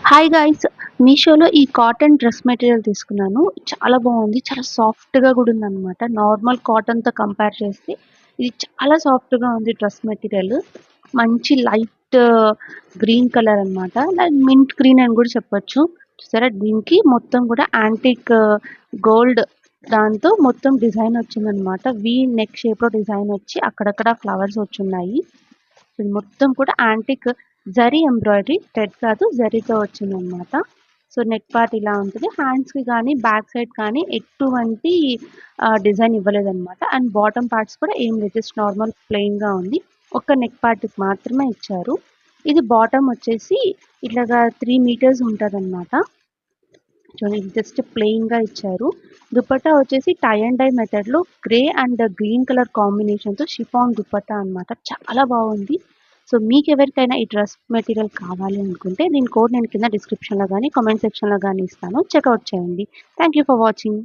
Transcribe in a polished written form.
Hi guys, మీషోలో ఈ cotton dress material తీసుకున్నాను. చాలా బాగుంది. చాలా సాఫ్ట్‌గా కూడా ఉందన్నమాట. నార్మల్ కాటన్‌తో కంపేర్ చేస్తే ఇది చాలా సాఫ్ట్‌గా ఉంది డ్రెస్ మెటీరియల్. మంచి లైట్ గ్రీన్ కలర్ అన్నమాట. లైక్ మింట్ గ్రీన్ అని కూడా చెప్పొచ్చు. చూసారా, దీనికి మొత్తం కూడా యాంటిక్ గోల్డ్ దాంతో మొత్తం డిజైన్ వచ్చిందనమాట. వి నెక్ షేప్‌లో డిజైన్ వచ్చి అక్కడక్కడ ఫ్లవర్స్ వచ్చున్నాయి. ఇది మొత్తం కూడా యాంటిక్ జరీ ఎంబ్రాయిడరీ, థ్రెడ్ కాదు జరీతో వచ్చిందనమాట. సో నెక్ పార్ట్ ఇలా ఉంటుంది. హ్యాండ్స్కి కానీ బ్యాక్ సైడ్ కానీ ఎటువంటి డిజైన్ ఇవ్వలేదన్నమాట. అండ్ బాటమ్ పార్ట్స్ కూడా ఏం లేదు, జస్ట్ నార్మల్ ప్లెయిన్గా ఉంది. ఒక్క నెక్ పార్ట్కి మాత్రమే ఇచ్చారు. ఇది బాటమ్ వచ్చేసి ఇట్లాగా 3 మీటర్స్ ఉంటుంది అనమాట. చూడండి, జస్ట్ ప్లెయిన్గా ఇచ్చారు. దుపట్టా వచ్చేసి టై అండ్ డై మెథడ్లో గ్రే అండ్ గ్రీన్ కలర్ కాంబినేషన్తో షిఫాన్ దుపట్టా అన్నమాట. చాలా బాగుంది. సో మీకు ఎవరికైనా ఈ డ్రెస్ మెటీరియల్ కావాలి అనుకుంటే దీని కోడ్ నేను కింద డిస్క్రిప్షన్లో కానీ కామెంట్ సెక్షన్లో కానీ ఇస్తాను. చెక్అవుట్ చేయండి. Thank you for watching.